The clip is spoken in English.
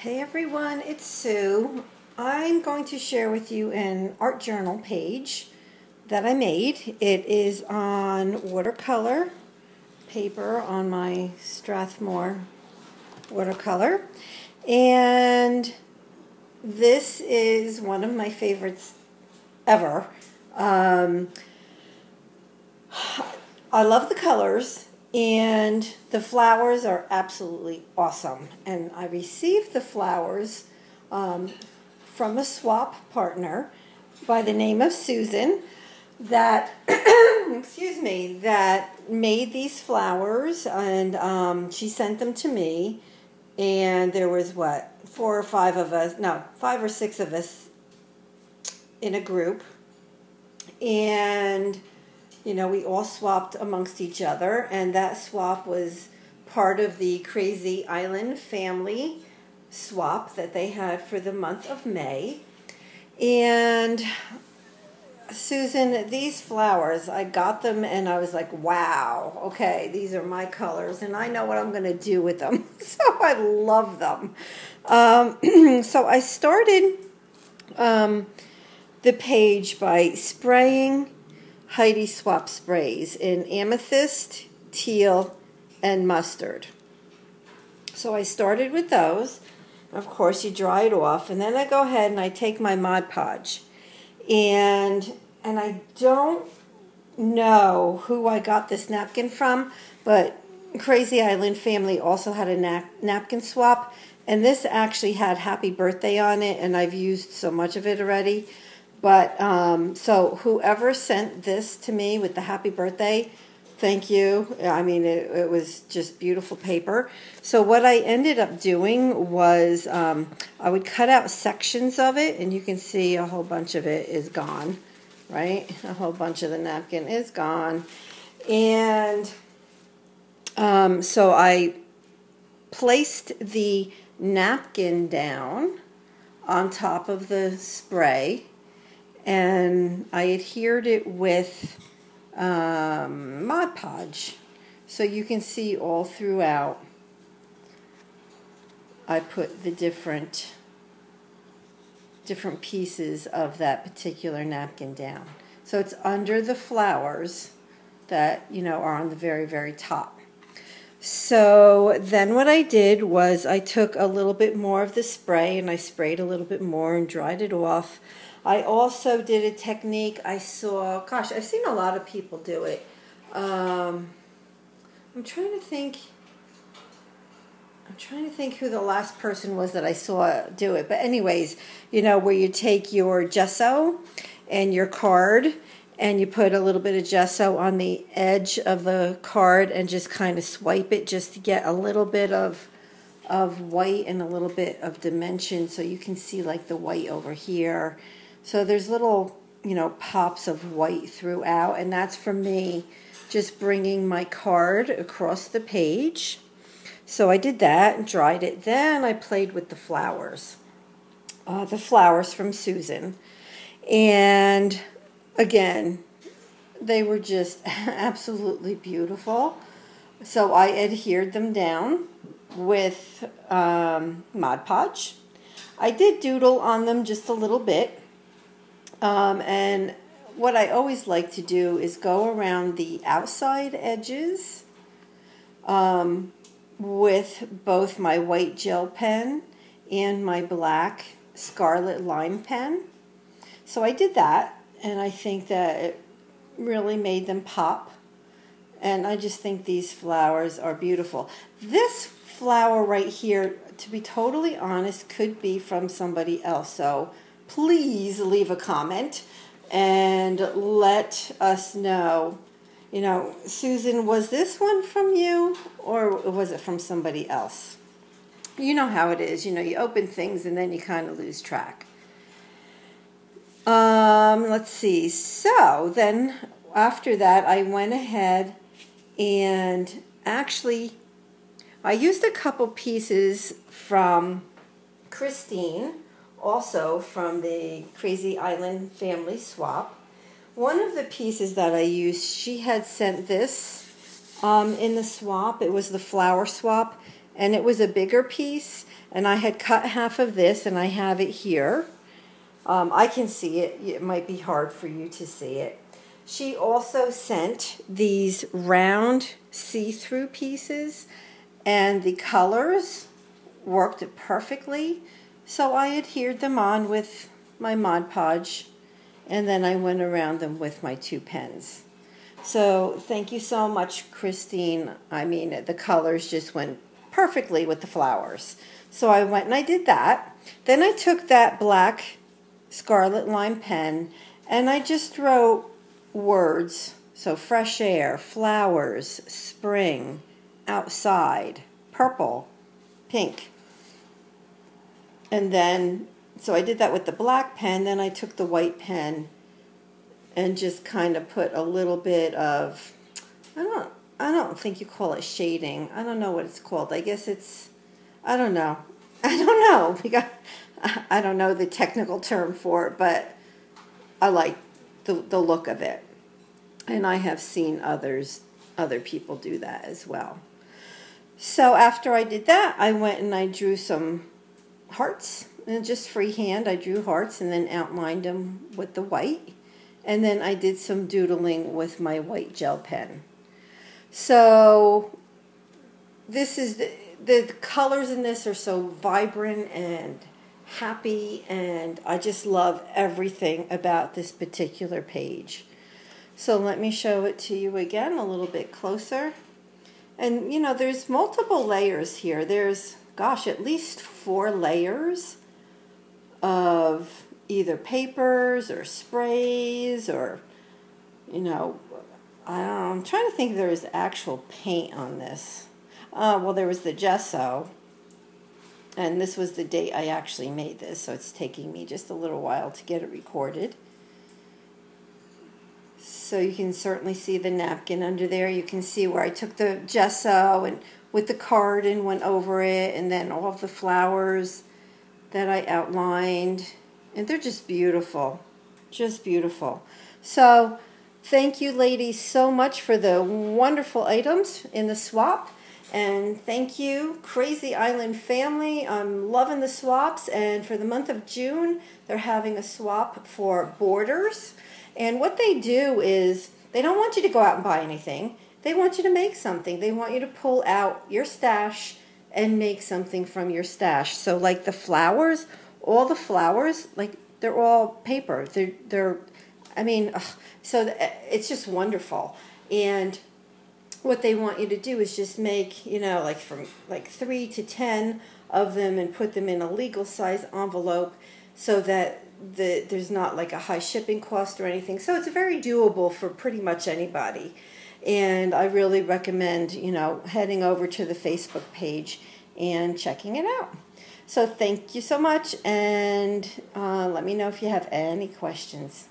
Hey everyone, it's Sue. I'm going to share with you an art journal page that I made. It is on watercolor paper on my Strathmore watercolor. And this is one of my favorites ever. I love the colors. And the flowers are absolutely awesome. And I received the flowers from a swap partner by the name of Susan that, excuse me, that made these flowers. And she sent them to me. And there was, five or six of us in a group. And we all swapped amongst each other, and that swap was part of the Crazy Island family swap that they had for the month of May. And Susan, these flowers, I got them and I was like, wow, okay, these are my colors and I know what I'm going to do with them. So I love them. So I started the page by spraying Heidi Swap sprays in amethyst, teal, and mustard. So I started with those. Of course, you dry it off, and then I go ahead and I take my Mod Podge. And I don't know who I got this napkin from, but Crazy Island family also had a napkin swap, and this actually had Happy Birthday on it, and I've used so much of it already. But, so whoever sent this to me with the happy birthday, thank you. I mean, it was just beautiful paper. So what I ended up doing was I would cut out sections of it, and you can see a whole bunch of it is gone, right? A whole bunch of the napkin is gone. And so I placed the napkin down on top of the spray, and I adhered it with Mod Podge. So you can see all throughout I put the different pieces of that particular napkin down. So it's under the flowers that, are on the very, very top. So then what I did was I took a little bit more of the spray and I sprayed a little bit more and dried it off. I also did a technique I saw, I've seen a lot of people do it. I'm trying to think who the last person was that I saw do it. But anyways, where you take your gesso and your card and you put a little bit of gesso on the edge of the card and just kind of swipe it just to get a little bit of white and a little bit of dimension, so you can see like the white over here. So there's little, pops of white throughout, and that's for me just bringing my card across the page. So I did that and dried it. Then I played with the flowers from Susan. And again, they were just absolutely beautiful. So I adhered them down with Mod Podge. I did doodle on them just a little bit. And what I always like to do is go around the outside edges with both my white gel pen and my black Scarlet Lime pen. So I did that, and I think that it really made them pop. And I just think these flowers are beautiful. This flower right here, to be totally honest, could be from somebody else. So please leave a comment and let us know, Susan, was this one from you or was it from somebody else? You know how it is, you open things and then you kind of lose track. Let's see. So then after that, I went ahead and actually I used a couple pieces from Christine, also from the Crazy Island family swap. One of the pieces that I used, she had sent this in the swap. It was the flower swap, and it was a bigger piece, and I had cut half of this, and I have it here. I can see it. It might be hard for you to see it. She also sent these round see-through pieces, and the colors worked perfectly, so I adhered them on with my Mod Podge, and then I went around them with my 2 pens. So thank you so much, Christine. I mean, the colors just went perfectly with the flowers. So I went and I did that. Then I took that black Scarlet Lime pen and I just wrote words. So fresh air, flowers, spring, outside, purple, pink. And then, so I did that with the black pen. Then I took the white pen and just kind of put a little bit of, I don't think you call it shading. I don't know what it's called. I guess it's, I don't know. I don't know the technical term for it, but I like the look of it. And I have seen other people do that as well. So after I did that, I went and I drew some hearts, and just freehand I drew hearts and then outlined them with the white. And then I did some doodling with my white gel pen. So this is the colors in this are so vibrant and happy, and I just love everything about this particular page. So let me show it to you again a little bit closer. And you know, there's multiple layers here. There's, gosh, at least 4 layers of either papers or sprays, or, you know, I'm trying to think if there was actual paint on this. Well, there was the gesso, and this was the date I actually made this, so it's taking me just a little while to get it recorded. So you can certainly see the napkin under there. You can see where I took the gesso and with the card and went over it, and then all of the flowers that I outlined. And they're just beautiful, just beautiful. So thank you, ladies, so much for the wonderful items in the swap. And thank you, Crazy Island family. I'm loving the swaps. And for the month of June, they're having a swap for borders. And what they do is they don't want you to go out and buy anything. They want you to make something. They want you to pull out your stash and make something from your stash. So like the flowers, all the flowers, like they're all paper. They're I mean, so it's just wonderful. And what they want you to do is just make, you know, like from like 3 to 10 of them and put them in a legal size envelope so that there's not like a high shipping cost or anything. So it's very doable for pretty much anybody. And I really recommend, you know, heading over to the Facebook page and checking it out. So thank you so much, and let me know if you have any questions.